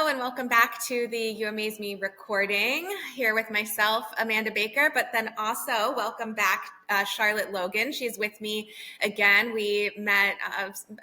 Hello and welcome back to the You Amaze Me recording here with myself, Amanda Baker, but then also welcome back Charlotte Logan. She's with me again. We met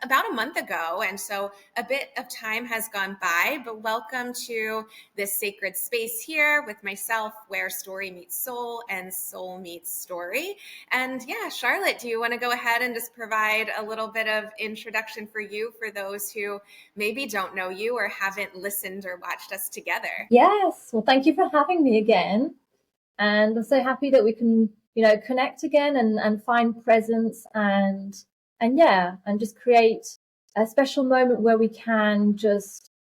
about a month ago, and so a bit of time has gone by, but welcome to this sacred space here with myself where story meets soul and soul meets story. And yeah, Charlotte, do you want to go ahead and just provide a little bit of introduction for you for those who maybe don't know you or haven't listened or watched us together? Yes. Well, thank you for having me again. And I'm so happy that we can, connect again and find presence and just create a special moment where we can just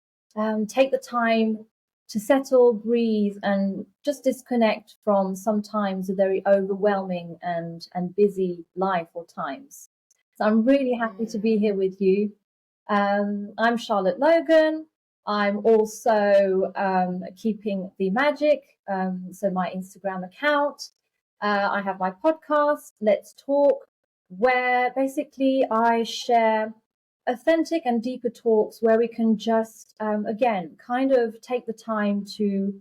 take the time to settle, breathe, and just disconnect from sometimes a very overwhelming and busy life or times. So I'm really happy to be here with you. I'm Charlotte Logan. I'm also Keeping the Magic, so my Instagram account. I have my podcast, Let's Talk, where basically I share authentic and deeper talks where we can just, again, kind of take the time to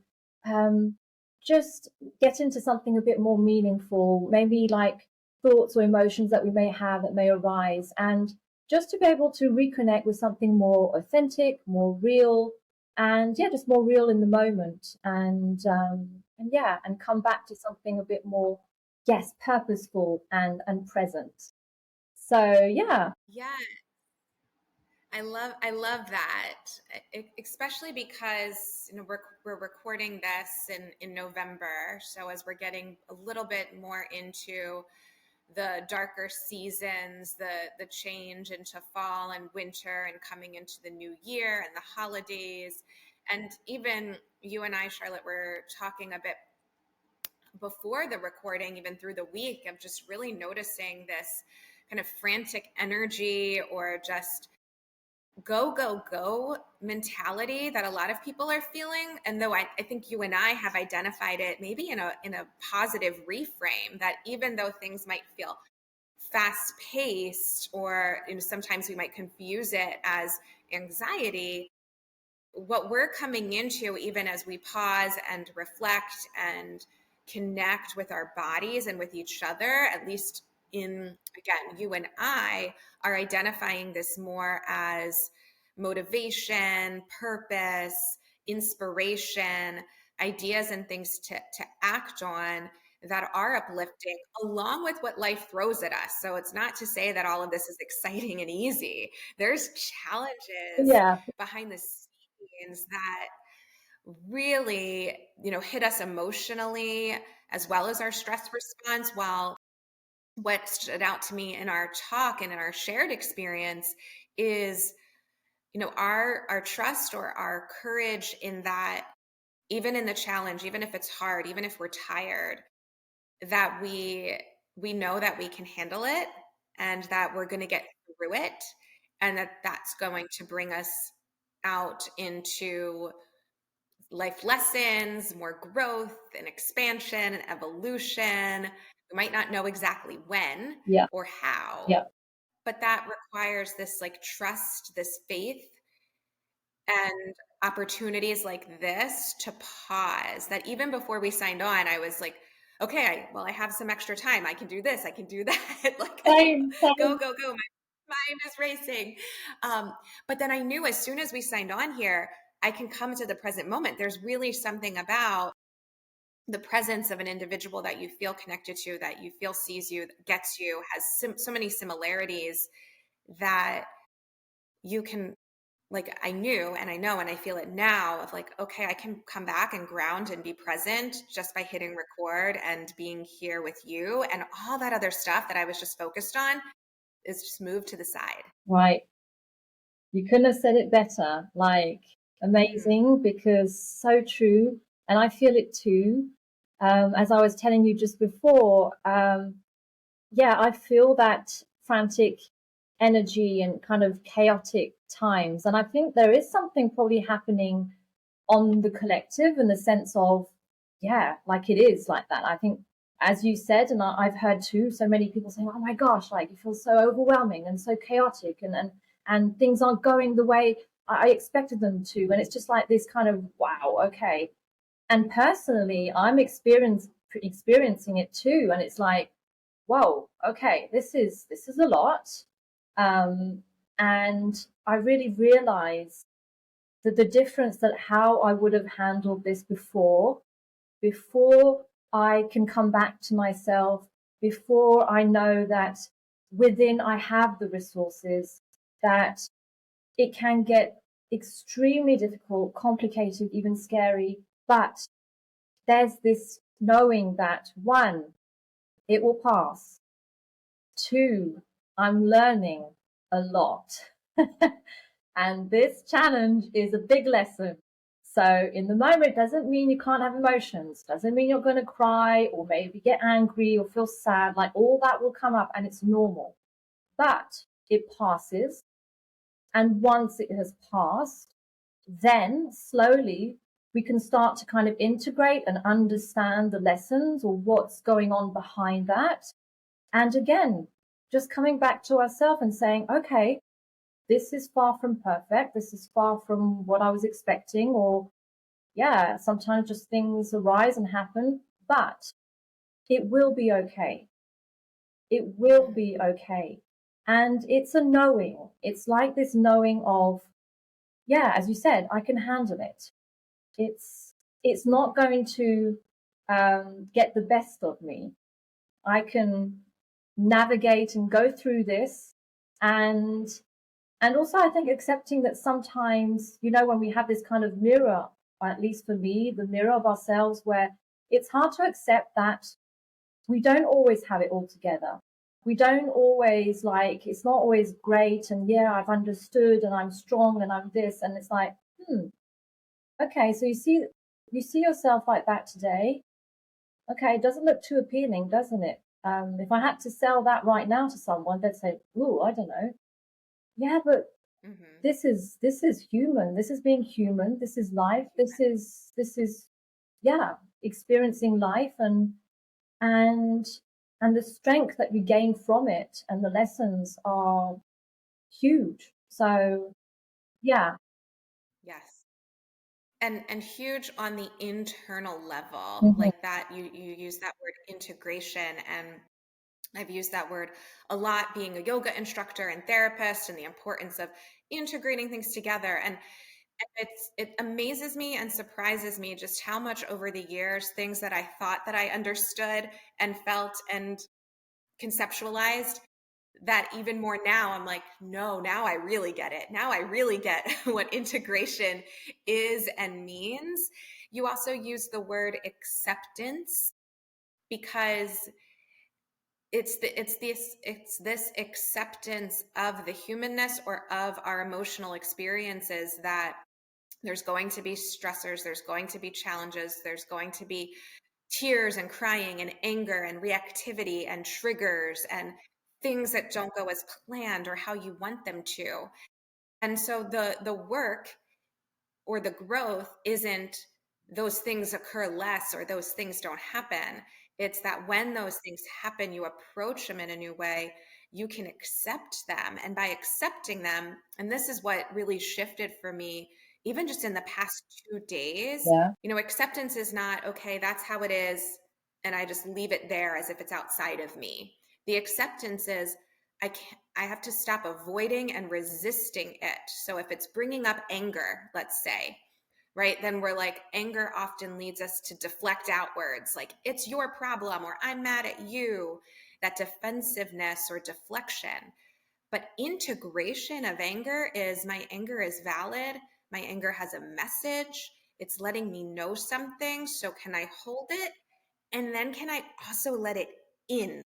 just get into something a bit more meaningful, maybe like thoughts or emotions that we may have that may arise, and just to be able to reconnect with something more authentic, more real, and just more real in the moment, and come back to something a bit more, purposeful and present. So yeah. Yeah, I love that, especially because we're recording this in November. So as we're getting a little bit more into the darker seasons, the change into fall and winter and coming into the new year and the holidays. And even you and I, Charlotte, were talking a bit before the recording, even through the week, of just really noticing this kind of frantic energy or just go, go, go mentality that a lot of people are feeling. And though I think you and I have identified it maybe in a positive reframe, that even though things might feel fast paced, or sometimes we might confuse it as anxiety, what we're coming into, even as we pause and reflect and connect with our bodies and with each other, at least again, you and I are identifying this more as motivation, purpose, inspiration, ideas and things to act on that are uplifting, along with what life throws at us. So it's not to say that all of this is exciting and easy. There's challenges Yeah. behind the scenes that really, hit us emotionally as well as our stress response. While what stood out to me in our talk and in our shared experience is, our trust or our courage in that, even in the challenge, even if it's hard, even if we're tired, that we know that we can handle it and that we're going to get through it, and that that's going to bring us out into life lessons, more growth and expansion and evolution. We might not know exactly when Yeah. or how, Yeah. but that requires this like trust, this faith, and opportunities like this to pause. That even before we signed on, I was like, okay, well, I have some extra time. I can do this. I can do that. Like, Same. go, go, go. My mind is racing. But then I knew as soon as we signed on here, I can come to the present moment. There's really something about the presence of an individual that you feel connected to, that you feel sees you, gets you, has so many similarities, that you can, like, I knew and I know and I feel it now, of like, okay, I can come back and ground and be present just by hitting record and being here with you, and all that other stuff that I was just focused on is just moved to the side. Right. You couldn't have said it better. Like, amazing, because so true. And I feel it too. As I was telling you just before, I feel that frantic energy and kind of chaotic times. And I think there is something probably happening on the collective in the sense of, like it is like that. I think, as you said, and I've heard too, so many people saying, oh my gosh, like it feels so overwhelming and so chaotic, and things aren't going the way I expected them to. And it's just like this kind of, wow, okay. And personally, I'm experiencing it too. And it's like, whoa, okay, this is a lot. And I really realized that the difference, that how I would have handled this before I can come back to myself, before I know that within I have the resources, that it can get extremely difficult, complicated, even scary. But there's this knowing that, one, it will pass. Two, I'm learning a lot. And this challenge is a big lesson. So in the moment doesn't mean you can't have emotions, doesn't mean you're going to cry or maybe get angry or feel sad. Like, all that will come up and it's normal. But it passes. And once it has passed, then slowly we can start to kind of integrate and understand the lessons or what's going on behind that. And again, just coming back to ourselves and saying, okay, this is far from perfect. This is far from what I was expecting. Or, yeah, sometimes just things arise and happen, but it will be okay. It will be okay. And it's a knowing. It's like this knowing of, yeah, as you said, I can handle it. It's not going to get the best of me. I can navigate and go through this. And also, I think accepting that sometimes, when we have this kind of mirror, or at least for me, the mirror of ourselves, where it's hard to accept that we don't always have it all together. We don't always, like, it's not always great. And yeah, I've understood and I'm strong and I'm this. And it's like, okay, so you see yourself like that today. Okay, it doesn't look too appealing, doesn't it? If I had to sell that right now to someone, they'd say, "Ooh, I don't know." Yeah, but this is human. This is being human. This is life. This is yeah, experiencing life, and the strength that you gain from it and the lessons are huge. So yeah. Yes. And huge on the internal level, Mhm. like that you use that word integration, and I've used that word a lot, being a yoga instructor and therapist, and the importance of integrating things together. And it amazes me and surprises me just how much over the years, things that I thought that I understood and felt and conceptualized, that even more now I'm like, no, now I really get it. Now I really get what integration is and means. You also use the word acceptance, because it's this acceptance of the humanness or of our emotional experiences, that there's going to be stressors, there's going to be challenges, there's going to be tears and crying and anger and reactivity and triggers and things that don't go as planned or how you want them to. And so the work or the growth isn't those things occur less or those things don't happen. It's that when those things happen, you approach them in a new way, you can accept them. And by accepting them, and this is what really shifted for me, even just in the past 2 days, Yeah. acceptance is not, okay, that's how it is, and I just leave it there as if it's outside of me. The acceptance is, I have to stop avoiding and resisting it. So if it's bringing up anger, let's say, right, then we're like, anger often leads us to deflect outwards, like, it's your problem, or I'm mad at you, that defensiveness or deflection. But integration of anger is, my anger is valid, my anger has a message, it's letting me know something, so can I hold it? And then can I also let it in?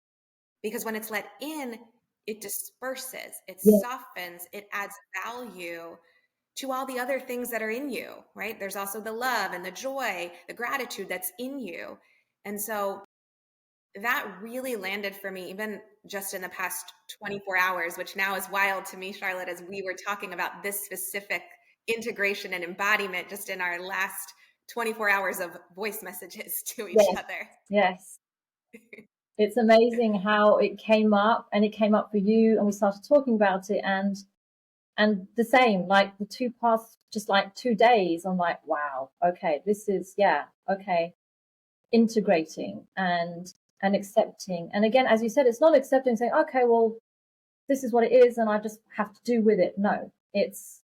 Because when it's let in, it disperses, it Yeah. softens, it adds value to all the other things that are in you, right? There's also the love and the joy, the gratitude that's in you. And so that really landed for me, even just in the past 24 hours, which now is wild to me, Charlotte, as we were talking about this specific integration and embodiment just in our last 24 hours of voice messages to each Yes. other. Yes. It's amazing how it came up, and it came up for you, and we started talking about it. And And the same, like the two past, just like 2 days, I'm like, wow, okay, this is, yeah, okay, integrating and accepting. And again, as you said, it's not accepting saying, okay, well, this is what it is and I just have to do with it. No, it's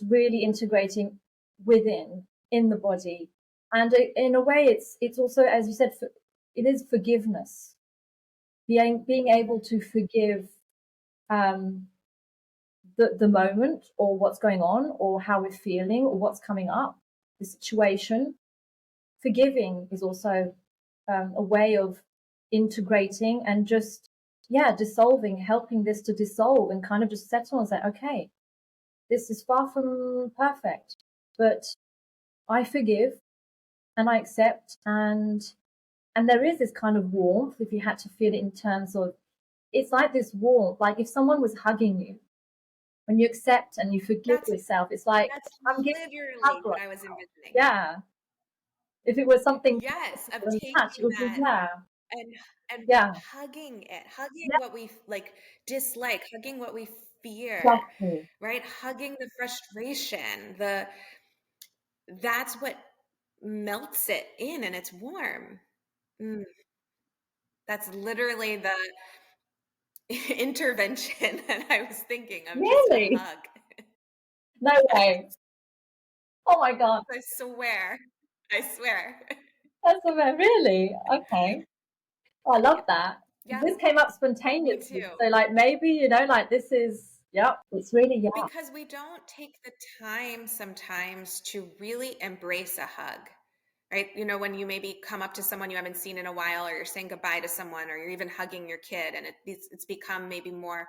really integrating within, in the body. And in a way, it's also, as you said, it is forgiveness, being able to forgive um, the moment or what's going on or how we're feeling or what's coming up, the situation. Forgiving is also a way of integrating and just, yeah, dissolving, helping this to dissolve and kind of just settle and say, okay, this is far from perfect, but I forgive and I accept. And there is this kind of warmth, if you had to feel it in terms of, it's like this warmth, like if someone was hugging you, when you accept and you forgive That's yourself, it's like, that's I'm giving you a literally hug what right I was now. envisioning. Yeah. If it was something Yes, of and touch, it taking would be, that yeah, and yeah, hugging it, hugging yeah, what we like dislike, hugging what we fear, exactly. right? Hugging the frustration, the that's what melts it in and it's warm. Mm, that's literally the intervention that I was thinking of, just a Really? hug. No way. Oh my God. I swear. I swear. That's so bad. Really? Okay. Oh, I Yeah, love that. yeah, This came up me spontaneously. too. So like maybe, like this is, yep, it's really, yeah. Because we don't take the time sometimes to really embrace a hug, right? When you maybe come up to someone you haven't seen in a while, or you're saying goodbye to someone, or you're even hugging your kid, and it's become maybe more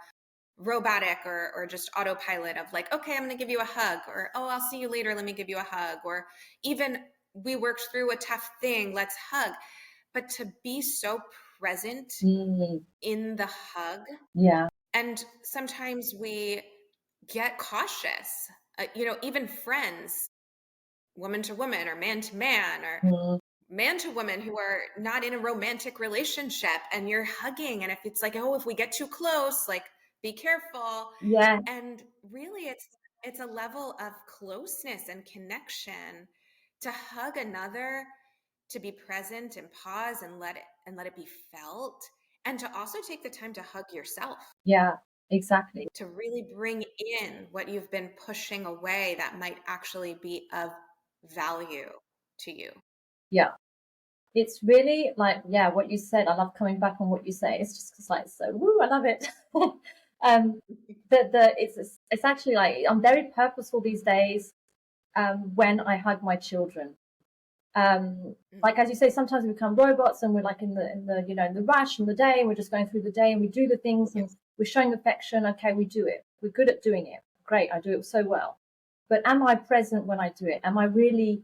robotic or just autopilot of like, okay, I'm going to give you a hug, or oh, I'll see you later, let me give you a hug, or even we worked through a tough thing, let's hug. But to be so present Mm, in the hug, yeah. and sometimes we get cautious, even friends, woman to woman or man or Mm, man to woman who are not in a romantic relationship, and you're hugging, and if it's like, oh, if we get too close, like, be careful. yeah. And really, it's a level of closeness and connection to hug another, to be present and pause and let it be felt, and to also take the time to hug yourself, Yeah. Exactly. to really bring in what you've been pushing away that might actually be of value to you. Yeah. It's really like, yeah, what you said. I love coming back on what you say. It's just it's like so woo, I love it. The it's actually like I'm very purposeful these days when I hug my children. Like as you say, sometimes we become robots and we're like in the in the rush in the day, and we're just going through the day and we do the things and Yes. we're showing affection. Okay, we do it. We're good at doing it. Great, I do it so well. But am I present when I do it? Am I really,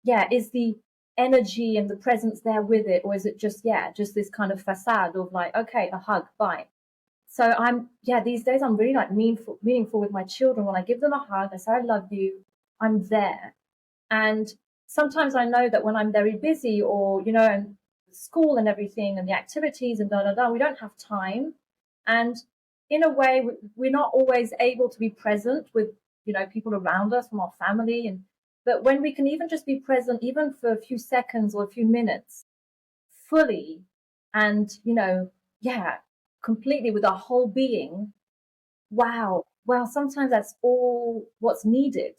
yeah, is the energy and the presence there with it, or is it just, yeah, just this kind of facade of like, okay, a hug, bye. So I'm, yeah, these days I'm really like meaningful with my children. When I give them a hug, I say I love you, I'm there. And sometimes I know that when I'm very busy, or and school and everything and the activities and da da da, we don't have time. And in a way, we're not always able to be present with people around us from our family. And but when we can even just be present, even for a few seconds or a few minutes, fully, and yeah, completely with our whole being. Wow. Well, sometimes that's all what's needed.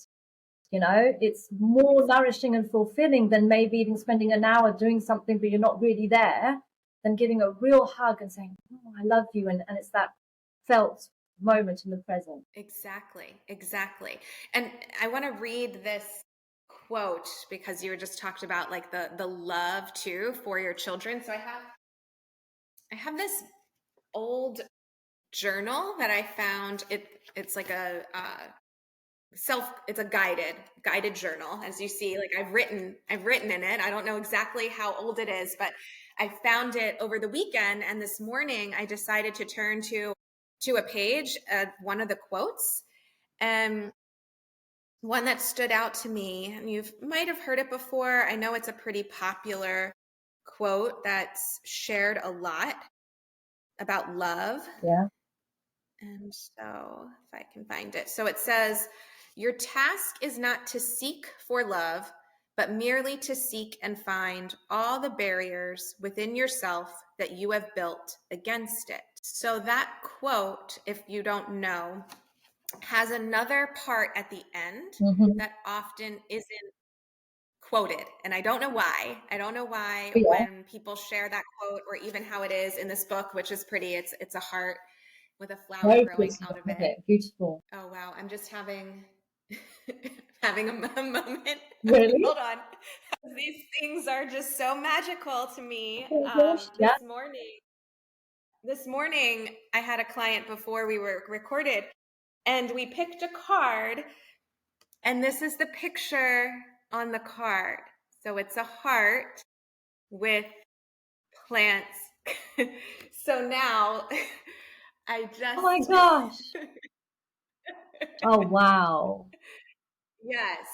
It's more nourishing and fulfilling than maybe even spending an hour doing something but you're not really there, than giving a real hug and saying, oh, I love you. And it's that felt moment in the present. Exactly. And I want to read this quote because you were just talked about like the love too for your children. So I have this old journal that I found. It's like it's a guided journal. As you see, like I've written in it. I don't know exactly how old it is, but I found it over the weekend, and this morning I decided to turn to a page, one of the quotes, and one that stood out to me, and you might have heard it before. I know it's a pretty popular quote that's shared a lot about love. Yeah. And so if I can find it. So it says, your task is not to seek for love, but merely to seek and find all the barriers within yourself that you have built against it. So that quote, if you don't know, has another part at the end that often isn't quoted. And I don't know why. I don't know why when people share that quote, or even how it is in this book, which is pretty. It's a heart with a flower Very growing beautiful, out of it. beautiful. Oh wow, I'm just having having a moment. Really? Hold on. These things are just so magical to me. Oh my gosh, yeah. This morning I had a client before we were recorded, and we picked a card, and this is the picture on the card. So it's a heart with plants. So now I just Oh my gosh. Oh wow. yes.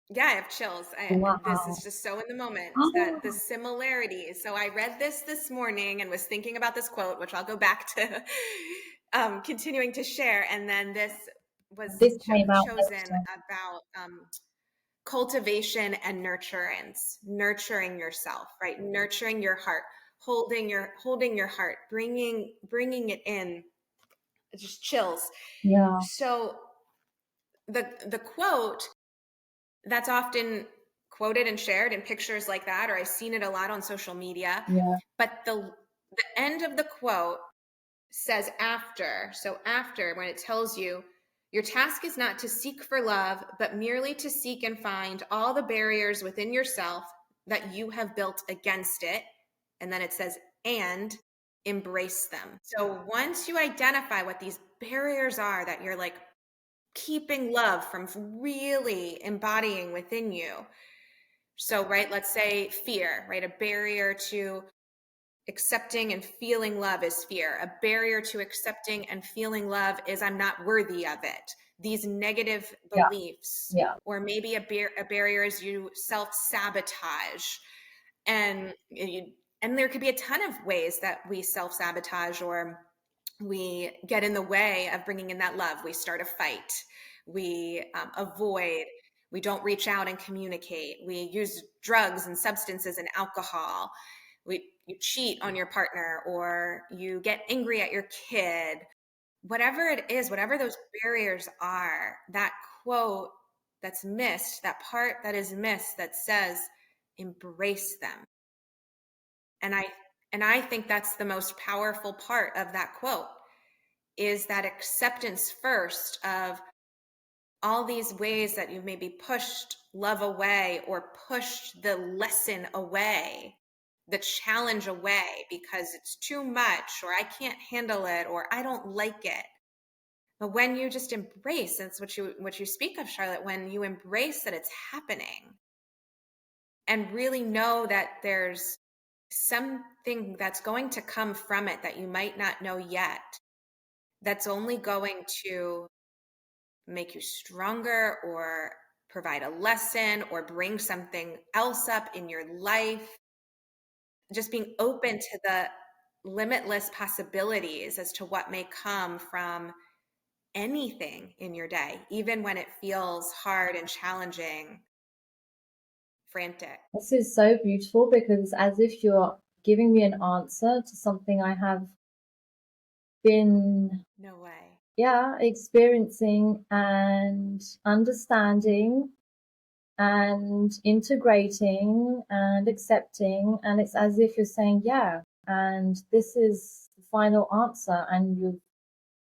Yeah, I have chills. This is Wow. just so in the moment, that the Oh, similarities. So I read this morning and was thinking about this quote, which I'll go back to continuing to share. And then this was this came out chosen later. about cultivation and nurturance, nurturing yourself, right? Nurturing your heart, holding your heart, bringing it in. It's just chills. Yeah, So the quote that's often quoted and shared in pictures like that, or I've seen it a lot on social media. yeah, But the end of the quote says after. So after, when it tells you, your task is not to seek for love, but merely to seek and find all the barriers within yourself that you have built against it. And then it says, and embrace them. So once you identify what these barriers are that you're like keeping love from really embodying within you. So, right, let's say fear, right? A barrier to accepting and feeling love is fear. A barrier to accepting and feeling love is I'm not worthy of it. These negative yeah, beliefs, yeah, or maybe a barrier is you self-sabotage. And there could be a ton of ways that we self-sabotage, or we get in the way of bringing in that love. We start a fight, we avoid, we don't reach out and communicate, we use drugs and substances and alcohol, you cheat on your partner, or you get angry at your kid. Whatever it is, whatever those barriers are, that quote that's missed, that part that is missed that says embrace them. And I think that's the most powerful part of that quote, is that acceptance first of all these ways that you've maybe pushed love away, or pushed the lesson away, the challenge away, because it's too much, or I can't handle it, or I don't like it. But when you just embrace, that's what you speak of, Charlotte, when you embrace that it's happening, and really know that there's something that's going to come from it that you might not know yet, that's only going to make you stronger, or provide a lesson, or bring something else up in your life. Just being open to the limitless possibilities as to what may come from anything in your day, even when it feels hard and challenging, frantic. this is so beautiful because it's as if you're giving me an answer to something I have been, No way. yeah, experiencing and understanding and integrating and accepting. And it's as if you're saying, yeah, and this is the final answer, and you're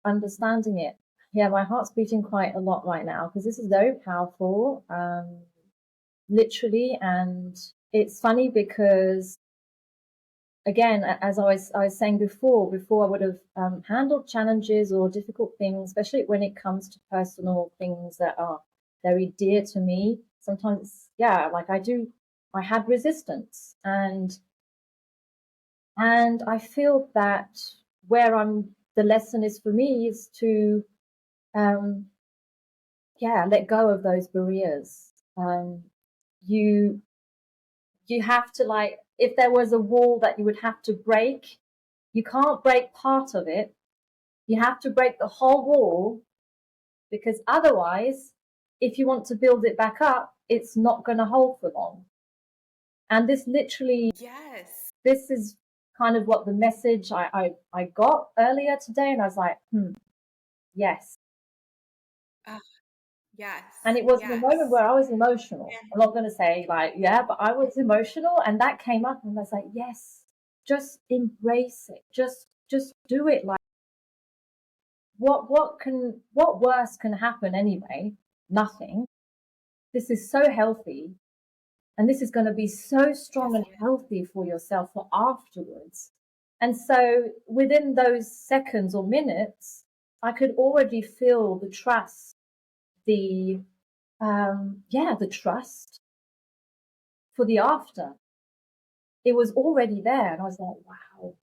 understanding it. Yeah, my heart's beating quite a lot right now because this is very powerful, literally. And it's funny because, again, as I was saying before I would have handled challenges or difficult things, especially when it comes to personal things that are very dear to me. Sometimes, yeah, like I had resistance, and I feel that the lesson is for me is to, um, yeah, let go of those barriers. You have to, like, if there was a wall that you would have to break, you can't break part of it. You have to break the whole wall, because otherwise, if you want to build it back up, it's not going to hold for long. And this literally, Yes. this is kind of what the message I got earlier today. And I was like, yes. Yes. And it was the moment Yes. where I was emotional. And I'm not going to say like, yeah, but I was emotional, and that came up, and I was like, yes, just embrace it. Just do it. Like, what worse can happen anyway? Nothing. This is so healthy, and this is going to be so strong yes, and it is. healthy for yourself for afterwards. And so within those seconds or minutes, I could already feel the trust, the the trust for the after. It was already there, and I was like, wow,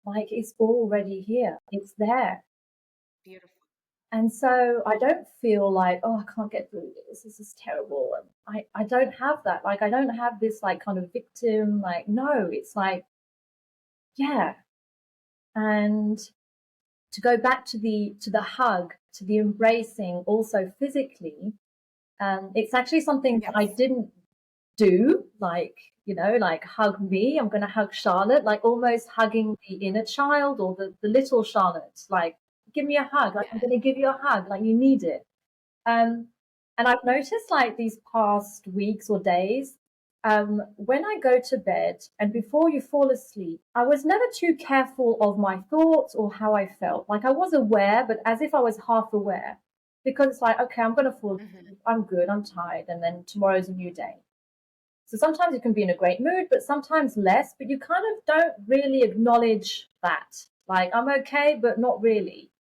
like it's already here. It's there. Beautiful. And so I don't feel like, oh, I can't get through this. This is terrible. And I don't have that. Like, I don't have this like kind of victim, like, no, it's like, yeah. And to go back to the hug, to the embracing also physically, it's actually something that I Yes. didn't do, like, like hug me, I'm going to hug Charlotte, like almost hugging the inner child or the little Charlotte, like, give me a hug, like I'm Yes. going to give you a hug, like you need it. um and I've noticed like these past weeks or days, when I go to bed and before you fall asleep, I was never too careful of my thoughts or how I felt. Like I was aware, but as if I was half aware, because it's like, okay, I'm going to fall Hmm. asleep, I'm good, I'm tired, and then tomorrow's a new day. So sometimes you can be in a great mood, but sometimes less, but you kind of don't really acknowledge that. Like, I'm okay, but not really.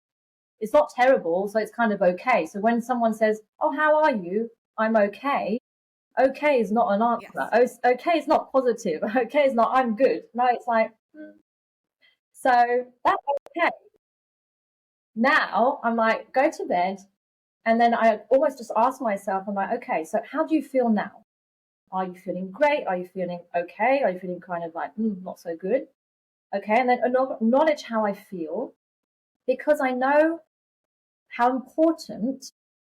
It's not terrible, so it's kind of okay. So when someone says, oh, how are you? I'm okay. Okay is not an answer. Yes. Oh, okay is not positive. Okay is not, I'm good. No, it's like, so that's okay. Now I'm like, go to bed. And then I almost just ask myself, I'm like, okay, so how do you feel now? Are you feeling great? Are you feeling okay? Are you feeling kind of like, not so good? Okay. And then acknowledge how I feel, because I know how important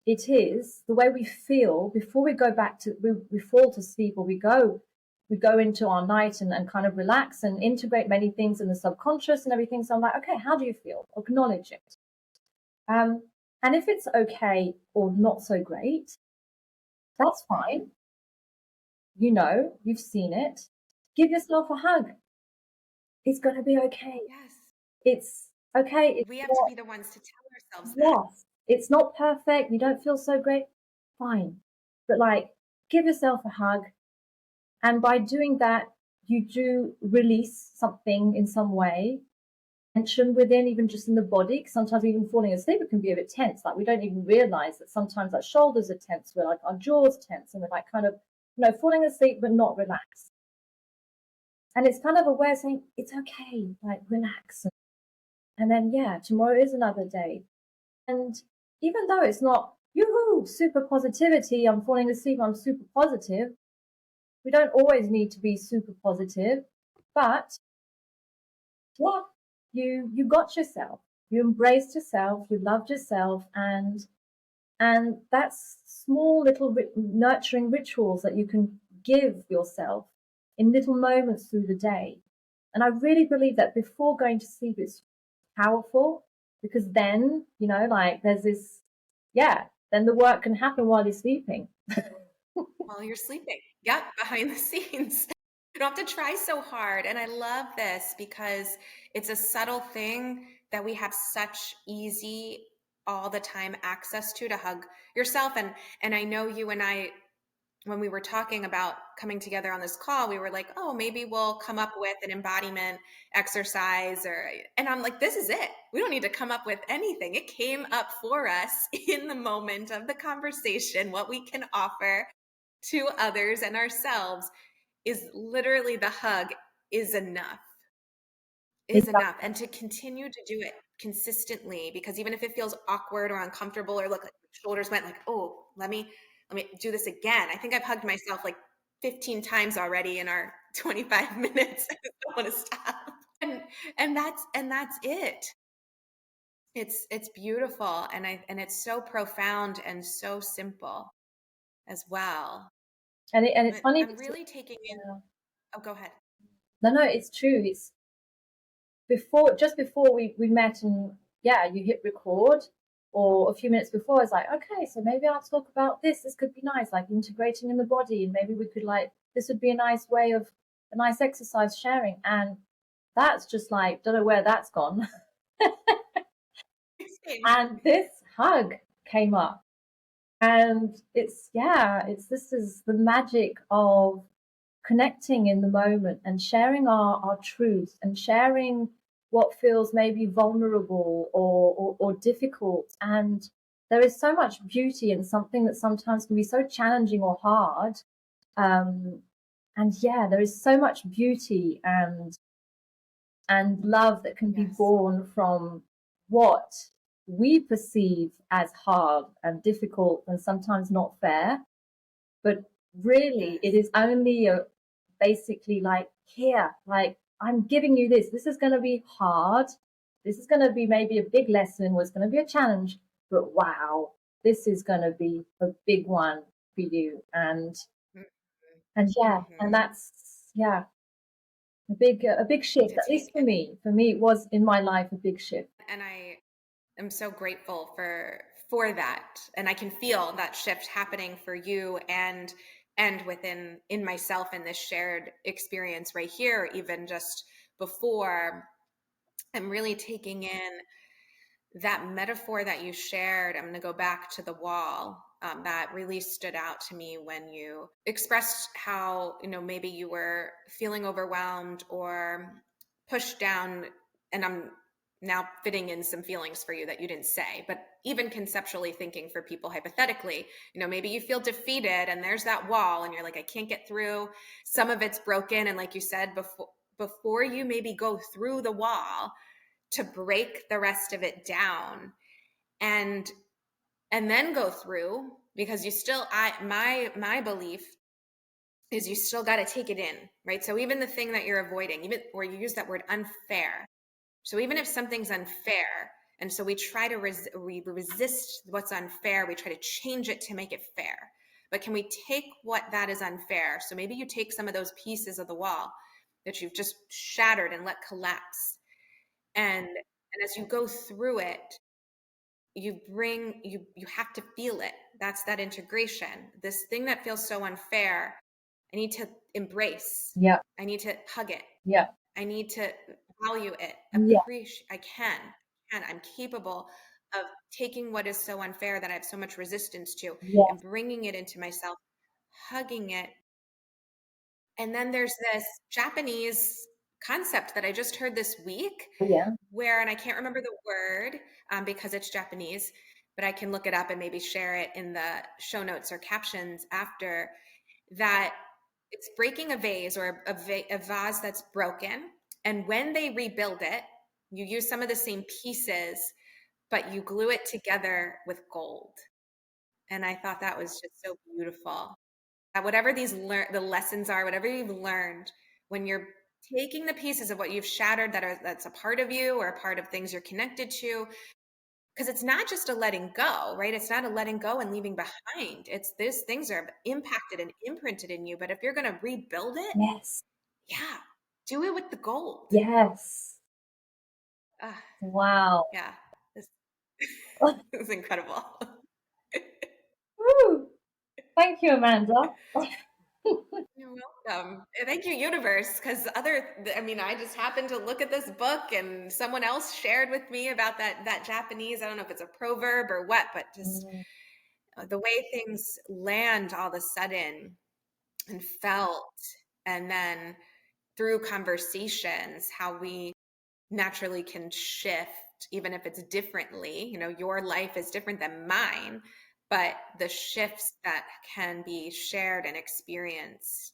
it is the way we feel before we go back to, we fall to sleep, or we go into our night and kind of relax and integrate many things in the subconscious and everything. So I'm like, okay, how do you feel? Acknowledge it. Um, and if it's okay or not so great, that's Hmm. fine. You've seen it. Give yourself a hug. It's going to be okay. Yes. It's okay. It's We have to not, be the ones to tell ourselves that. yes, it's not perfect. You don't feel so great. Fine. But like, give yourself a hug. And by doing that, you do release something in some way. Tension within, even just in the body. Because sometimes even falling asleep, it can be a bit tense. Like we don't even realize that sometimes our shoulders are tense. We're like, our jaws tense, and we're like kind of, falling asleep, but not relaxed. And it's kind of a way of saying, it's okay, like relax. And then, yeah, tomorrow is another day. And even though it's not, yoo-hoo, super positivity, I'm falling asleep, I'm super positive. We don't always need to be super positive, but yeah, you got yourself, you embraced yourself, you loved yourself, and that's small little nurturing rituals that you can give yourself in little moments through the day. And I really believe that before going to sleep, it's powerful, because then, like there's this, yeah, then the work can happen while you're sleeping. While you're sleeping. Yep, behind the scenes. You don't have to try so hard. And I love this because it's a subtle thing that we have such easy all the time access to hug yourself. And I know you and I, when we were talking about coming together on this call, we were like, oh, maybe we'll come up with an embodiment exercise, and I'm like, this is it. We don't need to come up with anything. It came up for us in the moment of the conversation. What we can offer to others and ourselves is literally the hug is enough, is enough. And to continue to do it consistently, because even if it feels awkward or uncomfortable, or look like shoulders went like, oh, let me do this again. I think I've hugged myself like 15 times already in our 25 minutes. I just don't want to stop. And and that's it. It's beautiful, and it's so profound and so simple as well. And it's But funny I'm because really taking in. Oh, go ahead. no, it's true. It's just before we met, and yeah, you hit record, or a few minutes before, I was like, okay, so maybe I'll talk about this. This could be nice, like integrating in the body, and maybe we could like this would be a nice way of a nice exercise sharing. And that's just like, don't know where that's gone. And this hug came up. And it's, yeah, it's this is the magic of connecting in the moment and sharing our truth and sharing what feels maybe vulnerable or difficult. And there is so much beauty in something that sometimes can be so challenging or hard. Um, and yeah, there is so much beauty and love that can be Yes. born from what we perceive as hard and difficult and sometimes not fair. But really, it Yes. is only basically like, here, like, I'm giving you this. This is going to be hard. This is going to be maybe a big lesson, or it's going to be a challenge. But wow, this is going to be a big one for you. And yeah, and Mm-hmm. that's, yeah, a big shift, To at least take for me. For me, it was in my life a big shift. and I'm so grateful for that, and I can feel that shift happening for you and within in myself in this shared experience right here, even just before. I'm really taking in that metaphor that you shared. I'm going to go back to the wall. That really stood out to me when you expressed how, maybe you were feeling overwhelmed or pushed down. And I'm now fitting in some feelings for you that you didn't say, but even conceptually thinking for people hypothetically, maybe you feel defeated and there's that wall and you're like, I can't get through. Some of it's broken. And like you said, before you maybe go through the wall, to break the rest of it down and then go through, because you still, my belief is you still got to take it in, right? So even the thing that you're avoiding, even where you use that word unfair, so even if something's unfair, and so we try to we resist what's unfair, we try to change it to make it fair. But can we take what that is unfair? So maybe you take some of those pieces of the wall that you've just shattered and let collapse, and as you go through it, you have to feel it. That's that integration. This thing that feels so unfair, I need to embrace. Yeah, I need to hug it. yeah, I need to value it. yeah, Appreciate. I'm capable of taking what is so unfair that I have so much resistance to yeah, and bringing it into myself, hugging it. And then there's this Japanese concept that I just heard this week yeah. where, and I can't remember the word because it's Japanese, but I can look it up and maybe share it in the show notes or captions after that. It's breaking a vase or a vase that's broken. And when they rebuild it, you use some of the same pieces, but you glue it together with gold. And I thought that was just so beautiful. That whatever the lessons are, whatever you've learned, when you're taking the pieces of what you've shattered that's a part of you or a part of things you're connected to, because it's not just a letting go, right? It's not a letting go and leaving behind. It's these things are impacted and imprinted in you. But if you're going to rebuild it, Yes, yeah, do it with the gold. yes. Ah, Wow. yeah, this, this is incredible. Woo. Thank you, Amanda. You're welcome. Thank you, universe. Because I just happened to look at this book, and someone else shared with me about that Japanese. I don't know if it's a proverb or what, but just Mm, the way things land all of a sudden and felt, and then through conversations, how we naturally can shift, even if it's differently. Your life is different than mine, but the shifts that can be shared and experienced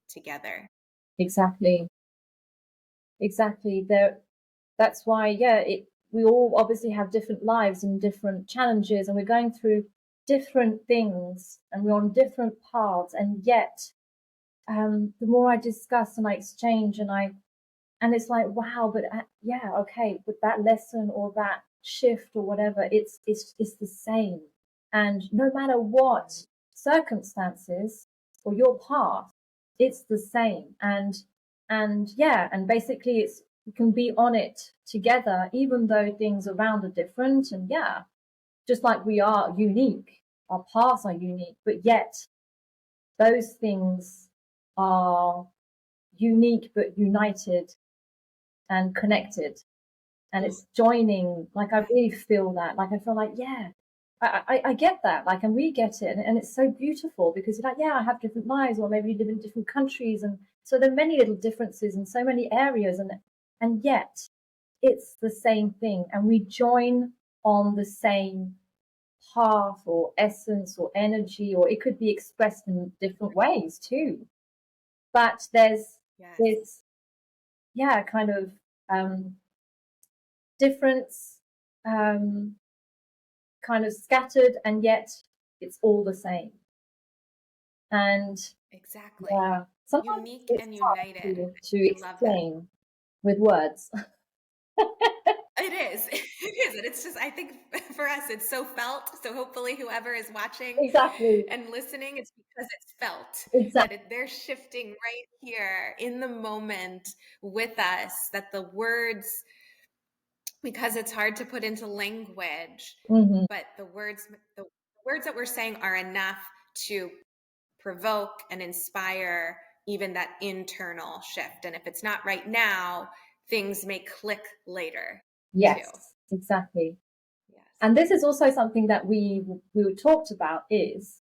together. exactly. Exactly. That's why, yeah, we all obviously have different lives and different challenges, and we're going through different things, and we're on different paths. And yet, the more I discuss and I exchange, and it's like, wow, but yeah, okay, but that lesson or that shift or whatever, it's the same. And no matter what circumstances or your path, it's the same. And yeah, and basically it's, we can be on it together, even though things around are different. And yeah, just like we are unique, our paths are unique, but yet those things are unique but united and connected. And it's joining, like I really feel that. Like I feel like, yeah, I get that. Like, and we get it. And it's so beautiful because you're like, yeah, I have different lives, or maybe you live in different countries. And so there are many little differences in so many areas. And yet it's the same thing. And we join on the same path or essence or energy, or it could be expressed in different ways too. But there's Yes. this, yeah, kind of difference, kind of scattered, and yet it's all the same. And Exactly. yeah, sometimes Unique it's and hard united. to I love that. explain with words. It is. It is. And it's just, I think for us, it's so felt. So hopefully, whoever is watching Exactly. and listening, it's because it's felt that Exactly. they're shifting right here in the moment with us, that the words, because it's hard to put into language, Hmm. but the words that we're saying are enough to provoke and inspire even that internal shift. And if it's not right now, things may click later too. Yes, exactly. Yes. And this is also something that we talked about, is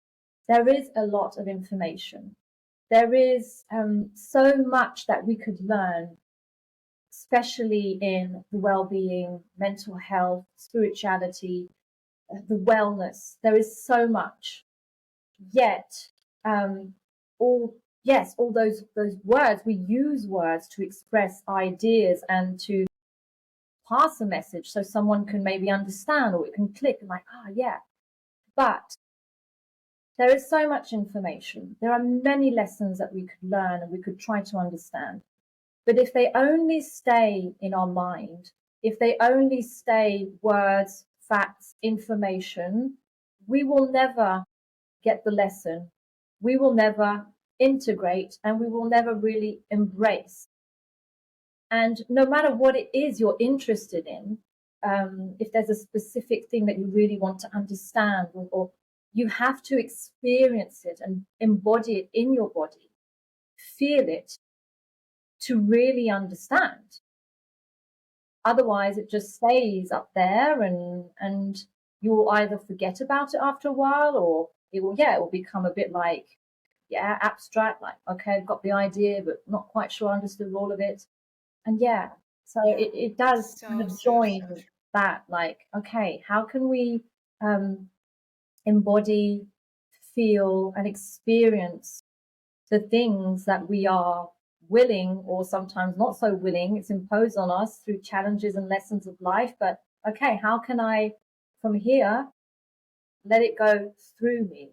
there is a lot of information. There is so much that we could learn, especially in the well-being, mental health, spirituality, the wellness. There is so much. Yet, all yes, all those words, we use words to express ideas and to pass a message so someone can maybe understand, or it can click and like, ah, yeah. But there is so much information. There are many lessons that we could learn and we could try to understand. But if they only stay in our mind, if they only stay words, facts, information, we will never get the lesson. We will never integrate, and we will never really embrace. And no matter what it is you're interested in, if there's a specific thing that you really want to understand, or you have to experience it and embody it in your body, feel it to really understand. Otherwise, it just stays up there, and you'll either forget about it after a while, or it will, yeah, it will become a bit like, yeah, abstract, like, okay, I've got the idea, but not quite sure I understood all of it. And yeah, so Yeah. it does kind So, of so, so join true. that, like, okay, how can we embody, feel, and experience the things that we are willing, or sometimes not so willing, it's imposed on us through challenges and lessons of life. But okay, how can I, from here, let it go through me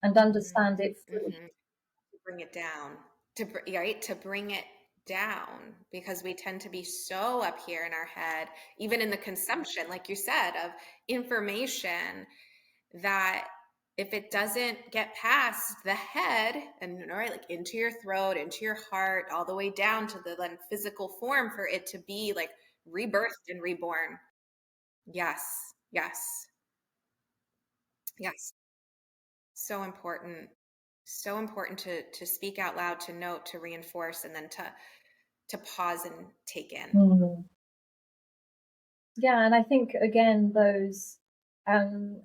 and understand it fully? Mm-hmm. To bring it down, right, to bring it down, because we tend to be so up here in our head, even in the consumption, like you said, of information, that if it doesn't get past the head and, right, like into your throat, into your heart, all the way down to the then physical form, for it to be like rebirthed and reborn. Yes, yes, yes. So important. So important to speak out loud, to note, to reinforce, and then to pause and take in. Mm. Yeah, and I think again those, um,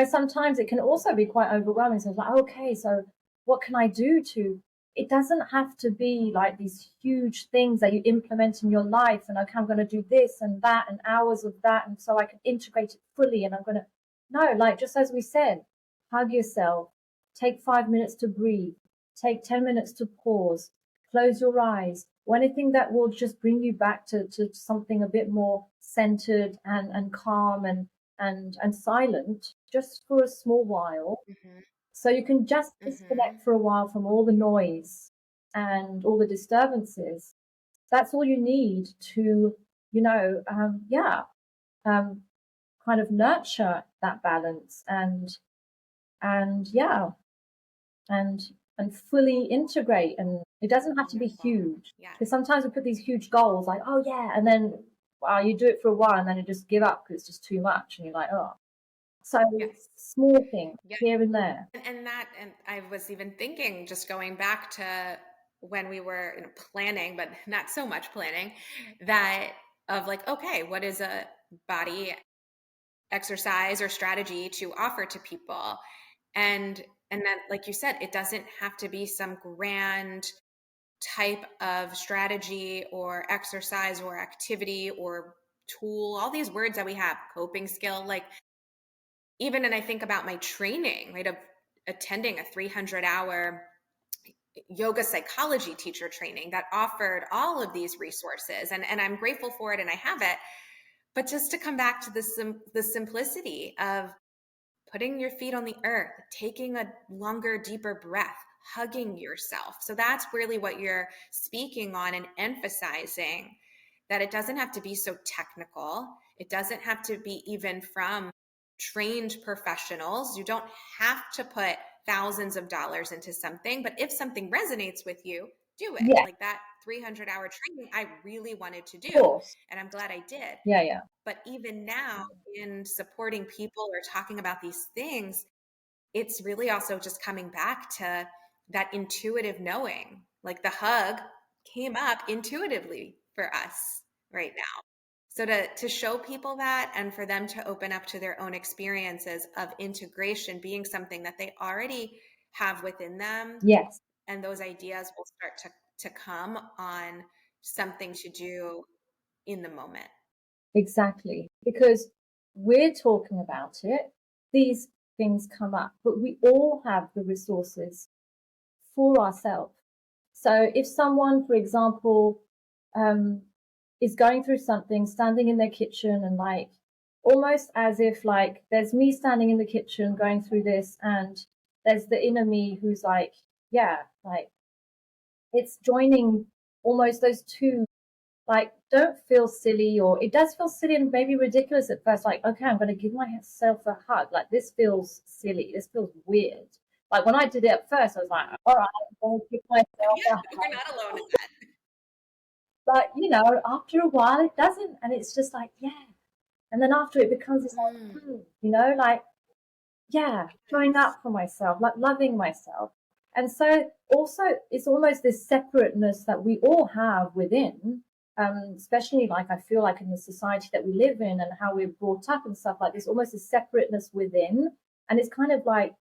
sometimes it can also be quite overwhelming. So it's like, okay, so what can I do to? It doesn't have to be like these huge things that you implement in your life, and okay, I'm going to do this and that and hours of that, and so I can integrate it fully. And I'm going to, no, like just as we said, hug yourself, take 5 minutes to breathe, take 10 minutes to pause, close your eyes, or anything that will just bring you back to something a bit more centered and calm and silent, just for a small while. Mm-hmm. So you can just Mm-hmm. disconnect for a while from all the noise and all the disturbances. That's all you need to, yeah, kind of nurture that balance and yeah, and fully integrate. And it doesn't have to be Wonderful. huge, Yeah. because sometimes we put these huge goals like, oh yeah, and then wow, you do it for a while and then you just give up because it's just too much and you're like, oh. So Yes. small things Yeah. here and there. And I was even thinking, just going back to when we were, planning, but not so much planning, that of like, okay, what is a body exercise or strategy to offer to people? And then, like you said, it doesn't have to be some grand type of strategy or exercise or activity or tool, all these words that we have, coping skill, like even, and I think about my training, right, of attending a 300-hour yoga psychology teacher training that offered all of these resources, and I'm grateful for it and I have it. But just to come back to the simplicity of putting your feet on the earth, taking a longer, deeper breath, hugging yourself. So that's really what you're speaking on and emphasizing, that it doesn't have to be so technical. It doesn't have to be even from trained professionals. You don't have to put thousands of dollars into something, but if something resonates with you, do it. Yeah, Like that 300-hour training, I really wanted to of do, course. and I'm glad I did. Yeah. But even now, in supporting people or talking about these things, it's really also just coming back to that intuitive knowing. Like the hug came up intuitively for us right now. So to show people that, and for them to open up to their own experiences of integration being something that they already have within them, Yes, and those ideas will start to come on something to do in the moment. exactly. Because we're talking about it, these things come up, but we all have the resources for ourselves. So if someone, for example, um, is going through something, standing in their kitchen and like almost as if like there's me standing in the kitchen going through this, and there's the inner me who's like, yeah, like it's joining almost those two. Like, don't feel silly, or it does feel silly and maybe ridiculous at first. Like, okay, I'm going to give myself a hug. Like, this feels silly. This feels weird. Like, when I did it at first, I was like, all right, I'm going to give myself Yeah, a we're hug. not alone in that. But, after a while, it doesn't. And it's just like, yeah. And then after it becomes this Mm, like, like, yeah, showing yes. up for myself, like loving myself. And so also it's almost this separateness that we all have within, especially like I feel like in the society that we live in and how we're brought up and stuff like this, almost a separateness within. And it's kind of like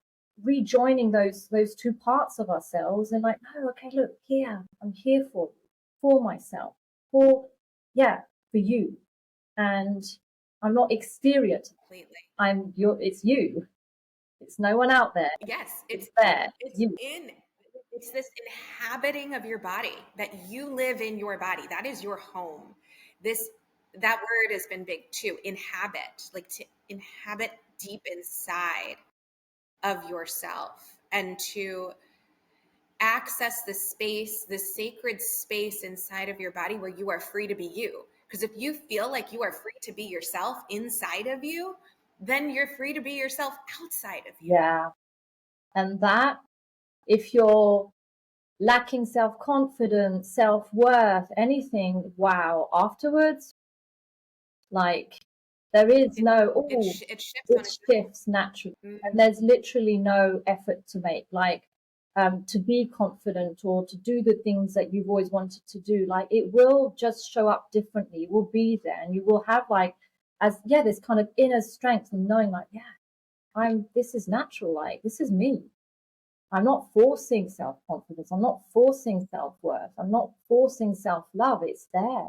rejoining those two parts of ourselves and like, oh, okay, look, here, I'm here for you, for myself, for yeah, for you. And I'm not exterior to Completely. it's you. It's no one out there. Yes, It's there. it's You. in it's this inhabiting of your body, that you live in your body. That is your home. This that word has been big too. Inhabit, like to inhabit deep inside of yourself, and to access the space, the sacred space inside of your body where you are free to be you. Because if you feel like you are free to be yourself inside of you, then you're free to be yourself outside of you. Yeah. And that, if you're lacking self confidence, self worth, anything, wow, afterwards, like there is It no, oh, it shifts on it its shifts naturally. own. And there's literally no effort to make. Like, to be confident or to do the things that you've always wanted to do, like it will just show up differently. It will be there, and you will have like, as yeah, this kind of inner strength and knowing, like, yeah, this is natural. Like, this is me. I'm not forcing self confidence. I'm not forcing self worth. I'm not forcing self love. It's there.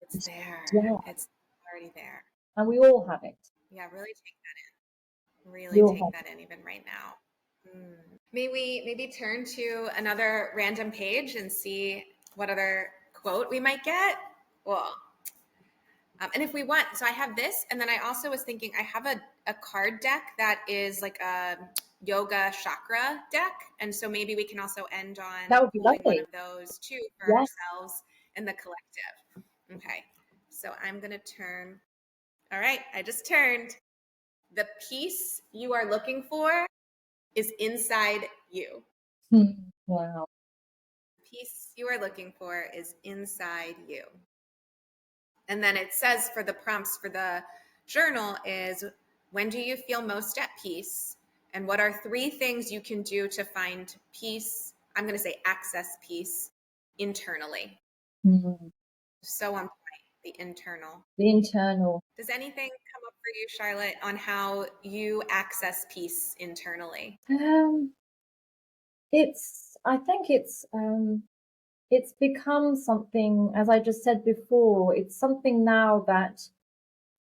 It's there. Yeah. It's already there. And we all have it. Yeah, really take that in. We Really all take have that in even right now. Mm. May we maybe turn to another random page and see what other quote we might get? Well, and if we want, so I have this, and then I also was thinking I have a card deck that is like a yoga chakra deck. And so maybe we can also end on that would be pulling one lovely. of those too for Yeah. ourselves and the collective. Okay. So I'm going to turn All right, I just turned. The peace you are looking for is inside you. Wow. The peace you are looking for is inside you. And then it says for the prompts for the journal is, when do you feel most at peace? And what are 3 things you can do to find peace? I'm going to say access peace internally. Mm. So on point, the internal. The internal. Does anything come up for you, Charlotte, on how you access peace internally? I think it's become something, as I just said before, it's something now that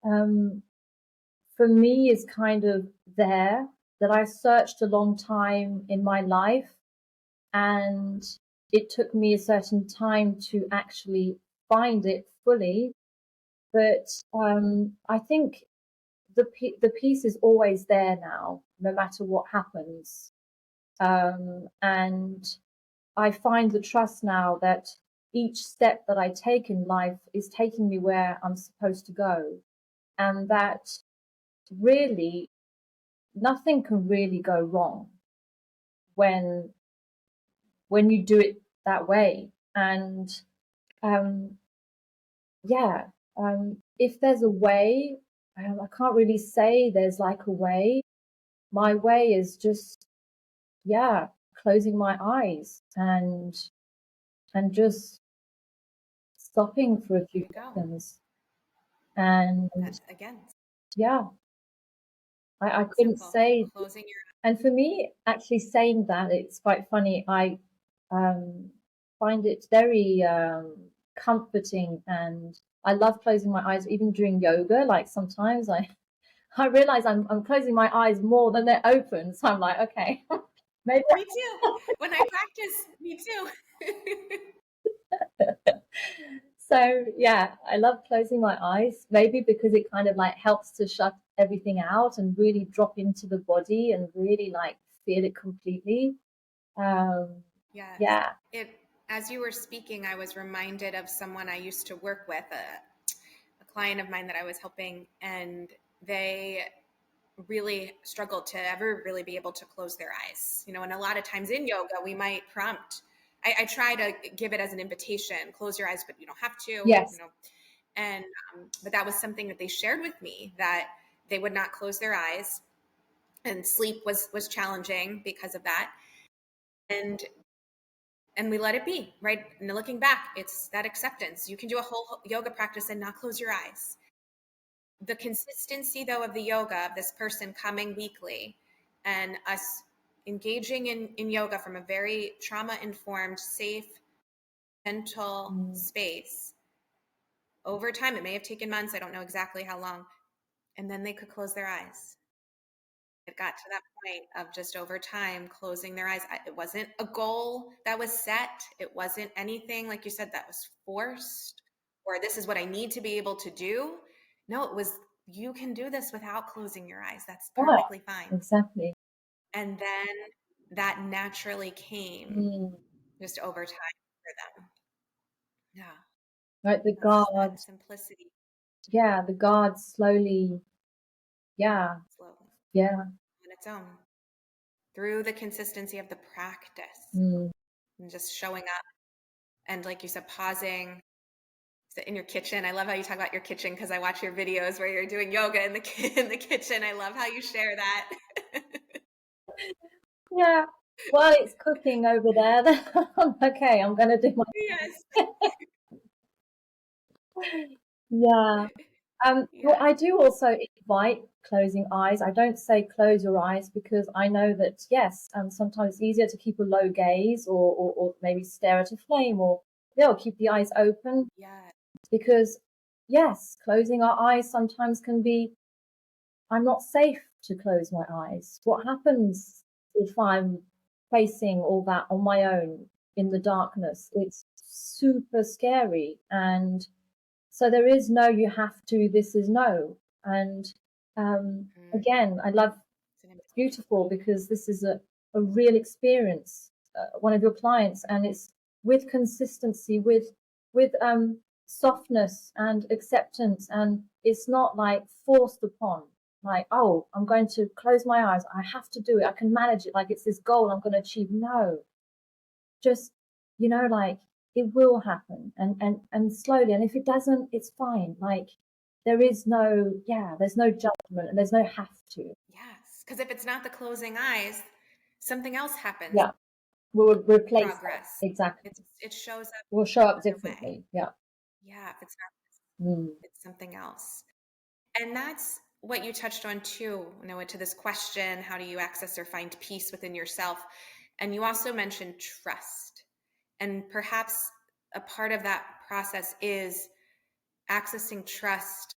for me is kind of there, that I searched a long time in my life, and it took me a certain time to actually find it fully. But I think the piece is always there now, no matter what happens. And I find the trust now that each step that I take in life is taking me where I'm supposed to go, and that really nothing can really go wrong when you do it that way. And um, yeah, if there's a way, I can't really say there's like a way. My way is just, yeah, closing my eyes and just stopping for a few seconds. And again, yeah, I couldn't simple. say. Closing your And for me, actually saying that, it's quite funny. I find it very comforting, and I love closing my eyes even during yoga. Like sometimes I realize I'm closing my eyes more than they're open. So I'm like, okay, maybe. Me too. When I practice, me too. So yeah, I love closing my eyes, maybe because it kind of like helps to shut everything out and really drop into the body and really like feel it completely. Yes. Yeah. As you were speaking, I was reminded of someone I used to work with, a client of mine that I was helping, and they really struggled to ever really be able to close their eyes. And a lot of times in yoga, we might prompt. I try to give it as an invitation: close your eyes, but you don't have to. Yes. And but that was something that they shared with me, that they would not close their eyes, and sleep was challenging because of that. And we let it be, right? And looking back, it's that acceptance. You can do a whole yoga practice and not close your eyes. The consistency, though, of the yoga, of this person coming weekly and us engaging in yoga from a very trauma-informed, safe, gentle space, over time, it may have taken months, I don't know exactly how long, and then they could close their eyes. It got to that point of just over time closing their eyes. It wasn't a goal that was set. It wasn't anything, like you said, that was forced, or this is what I need to be able to do. No, it was, you can do this without closing your eyes. That's perfectly fine. Exactly. And then that naturally came just over time for them. Yeah. Like the guard. Simplicity. Yeah, the guard slowly. Yeah. Slowly. Yeah. On its own. Through the consistency of the practice. And just showing up. And like you said, pausing in your kitchen. I love how you talk about your kitchen, because I watch your videos where you're doing yoga in the kitchen. I love how you share that. Yeah. While it's cooking over there, okay, I'm gonna do my. Yes. Yeah. Well, Yeah. I do also invite closing eyes. I don't say close your eyes, because I know that, yes, sometimes it's easier to keep a low gaze, or maybe stare at a flame, or keep the eyes open. Yeah. Because yes, closing our eyes sometimes can be, I'm not safe to close my eyes. What happens if I'm facing all that on my own in the darkness? It's super scary. And so there is no, you have to, this is no. And again, I love, it's beautiful, because this is a real experience, one of your clients, and it's with consistency, with softness and acceptance, and it's not like forced upon, like, oh, I'm going to close my eyes, I have to do it, I can manage it, like it's this goal I'm going to achieve. No, just, you know, like, it will happen, and slowly, and if it doesn't, it's fine. Like, there is no, there's no judgment, and there's no have to. Yes, because if it's not the closing eyes, something else happens. Yeah, we'll replace Progress. that. Exactly. It shows up. Will show up another differently. way. Yeah. Yeah, if it's not, it's something else. And that's what you touched on too, you know, to this question, how do you access or find peace within yourself? And you also mentioned trust. And perhaps a part of that process is accessing trust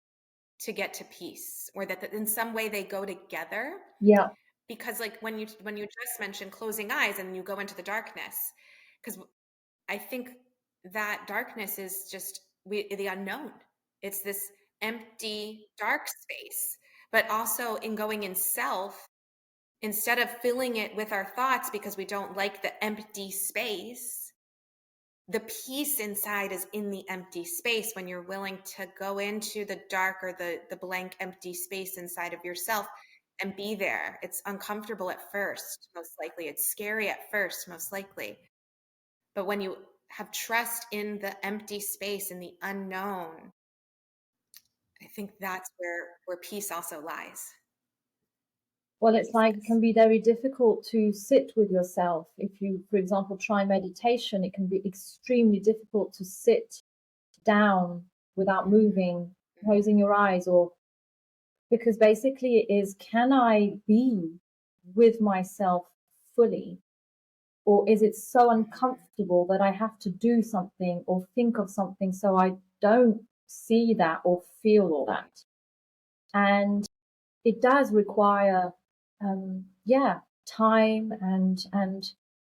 to get to peace, or that in some way they go together. Yeah. Because like when you just mentioned closing eyes and you go into the darkness, because I think that darkness is just the unknown. It's this empty, dark space. But also in going in self, instead of filling it with our thoughts because we don't like the empty space, the peace inside is in the empty space when you're willing to go into the dark or the blank, empty space inside of yourself and be there. It's uncomfortable at first, most likely. It's scary at first, most likely. But when you have trust in the empty space, in the unknown, I think that's where peace also lies. Well, it's like, it can be very difficult to sit with yourself. If you, for example, try meditation, it can be extremely difficult to sit down without moving, closing your eyes, or because basically it is, can I be with myself fully? Or is it so uncomfortable that I have to do something or think of something so I don't see that or feel all that? And it does require, time, and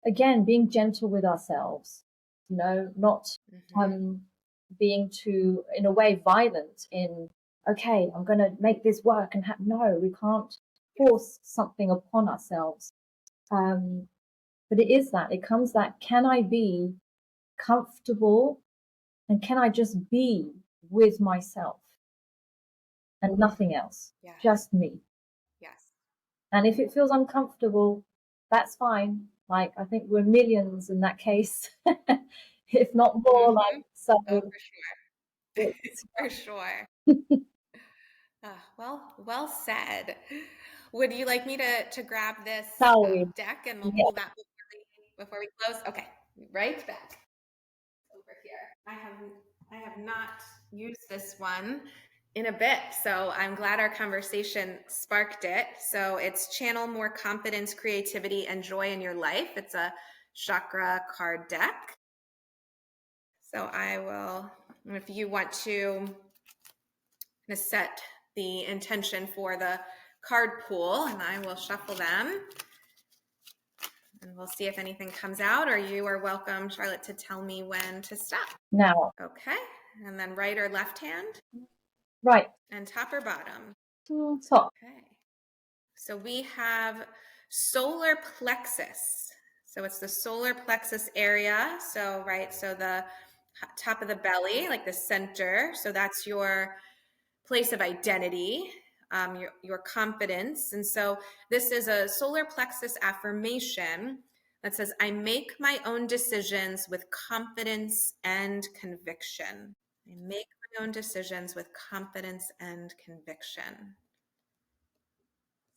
again, being gentle with ourselves, you know, not being too, in a way, violent in, okay, I'm going to make this work, and no, we can't force something upon ourselves. But it is that, it comes that, can I be comfortable, and can I just be with myself and nothing else, just me? Yes. And if it feels uncomfortable, that's fine. Like, I think we're millions in that case, if not more. Like, so. Oh, for sure. For sure. Well said. Would you like me to grab this deck and we'll pull that before we close? Okay, right back over here. I have not used this one in a bit, so I'm glad our conversation sparked it. So it's channel more confidence, creativity, and joy in your life. It's a chakra card deck. So I will, if you want to set the intention for the card pool, and I will shuffle them and we'll see if anything comes out, or you are welcome, Charlotte, to tell me when to stop. Now. Okay. And then right or left hand? Right. And top or bottom? Top. Okay. So we have solar plexus. So it's the solar plexus area. So, right, so the top of the belly, like the center. So that's your place of identity, your confidence. And so this is a solar plexus affirmation that says, I make my own decisions with confidence and conviction. I make my own decisions with confidence and conviction.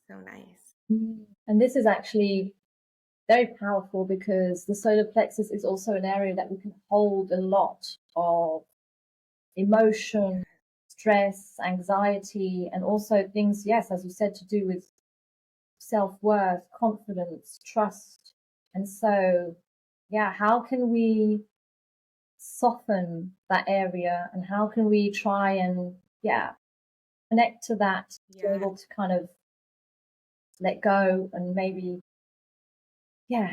So nice. And this is actually very powerful because the solar plexus is also an area that we can hold a lot of emotion, stress, anxiety, and also things, yes, as you said, to do with self-worth, confidence, trust. And so, how can we soften that area, and how can we try and connect to that, be able to kind of let go and maybe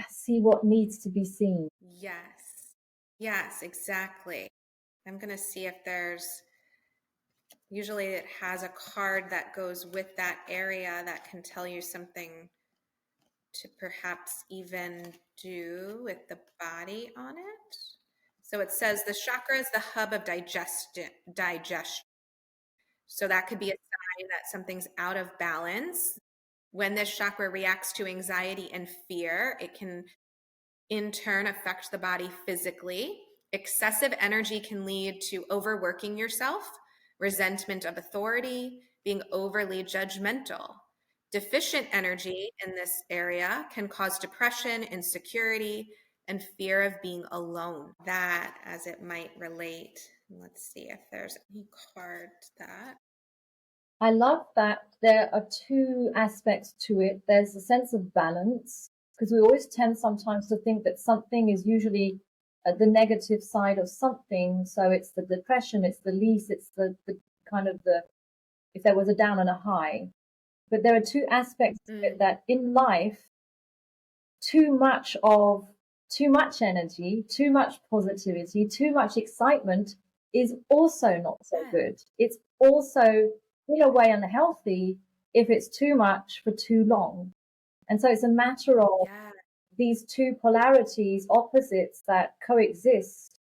see what needs to be seen. Yes, exactly. I'm going to see if usually it has a card that goes with that area that can tell you something to perhaps even do with the body on it. So it says the chakra is the hub of digestion. So that could be a sign that something's out of balance. When this chakra reacts to anxiety and fear, it can in turn affect the body physically. Excessive energy can lead to overworking yourself, resentment of authority, being overly judgmental. Deficient energy in this area can cause depression, insecurity, and fear of being alone. That as it might relate. Let's see if there's any cards that. I love that there are two aspects to it. There's a sense of balance, because we always tend sometimes to think that something is usually the negative side of something. So it's the depression, it's the least, it's the kind of the, if there was a down and a high. But there are two aspects to it that in life, too much energy, too much positivity, too much excitement is also not so good. It's also in a way unhealthy if it's too much for too long. And so it's a matter of these two polarities, opposites that coexist.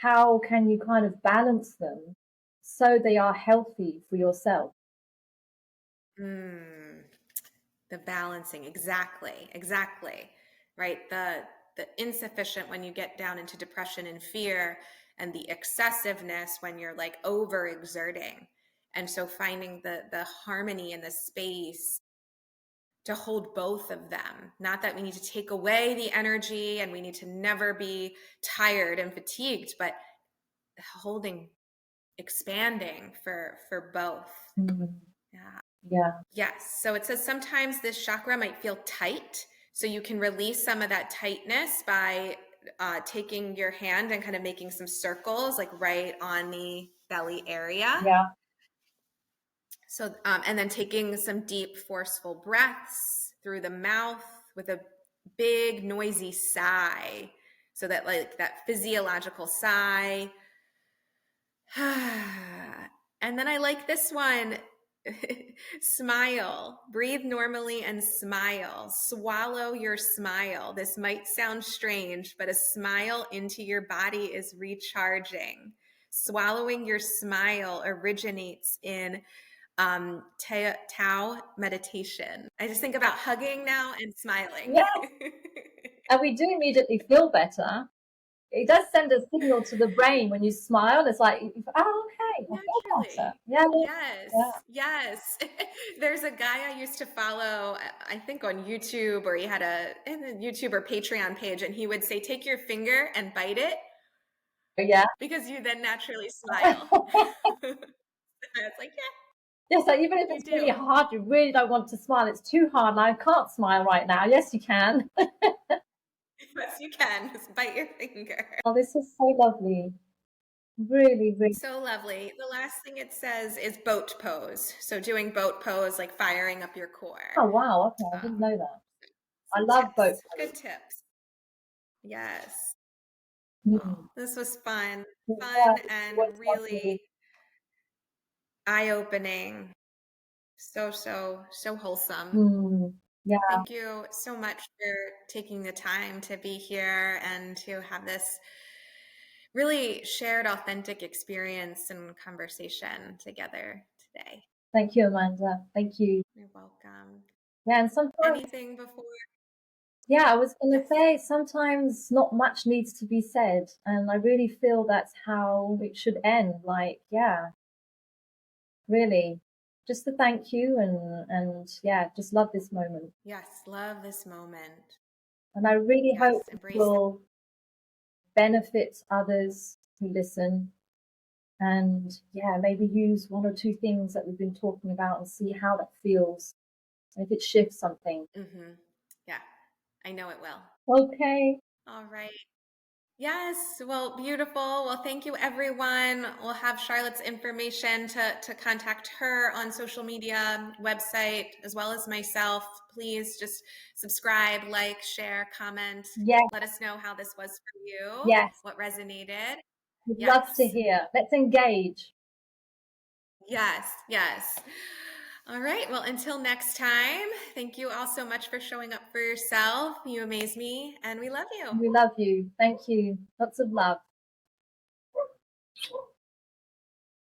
How can you kind of balance them so they are healthy for yourself? The balancing, exactly, right? The insufficient when you get down into depression and fear, and the excessiveness when you're like overexerting. And so finding the harmony and the space to hold both of them. Not that we need to take away the energy and we need to never be tired and fatigued, but holding, expanding for both. Yeah. Yes. So it says sometimes this chakra might feel tight. So you can release some of that tightness by taking your hand and kind of making some circles, like right on the belly area. Yeah. So, and then taking some deep, forceful breaths through the mouth with a big, noisy sigh. So that, like, that physiological sigh. And then I like this one. Smile. Breathe normally and smile. Swallow your smile. This might sound strange, but a smile into your body is recharging. Swallowing your smile originates in Tao meditation. I just think about hugging now and smiling. Yeah. And we do immediately feel better. It does send a signal to the brain when you smile. It's like, oh, okay, I feel better. Yeah. Yes. There's a guy I used to follow, I think on YouTube, or he had a YouTube or Patreon page, and he would say, take your finger and bite it. Yeah. Because you then naturally smile. It's like, yeah, so even if it's really hard, you really don't want to smile. It's too hard. I can't smile right now. Yes, you can. Yes, you can. Just bite your finger. Oh, this is so lovely. Really, really. So lovely. The last thing it says is boat pose. So doing boat pose, like firing up your core. Oh, wow. Okay. I didn't know that. I love boat pose. Good tips. Yes. Mm. This was fun. Yeah, And really eye-opening. So wholesome. Yeah. Thank you so much for taking the time to be here and to have this really shared authentic experience and conversation together today. Thank you, Amanda. Thank you. You're welcome. Yeah, and sometimes anything before? Yeah, I was going to say sometimes not much needs to be said, and I really feel that's how it should end. Like, yeah, really, just to thank you and yeah, just love this moment. Yes, love this moment. And I really hope it will benefit others who listen. And yeah, maybe use one or two things that we've been talking about and see how that feels. If it shifts something. Yeah, I know it will. Okay. All right. Yes. Well, beautiful. Well, thank you, everyone. We'll have Charlotte's information to contact her on social media, website, as well as myself. Please just subscribe, like, share, comment. Yes. Let us know how this was for you. Yes. What resonated. We'd love to hear. Let's engage. Yes. All right. Well, until next time, thank you all so much for showing up for yourself. You amaze me, and we love you. We love you. Thank you. Lots of love.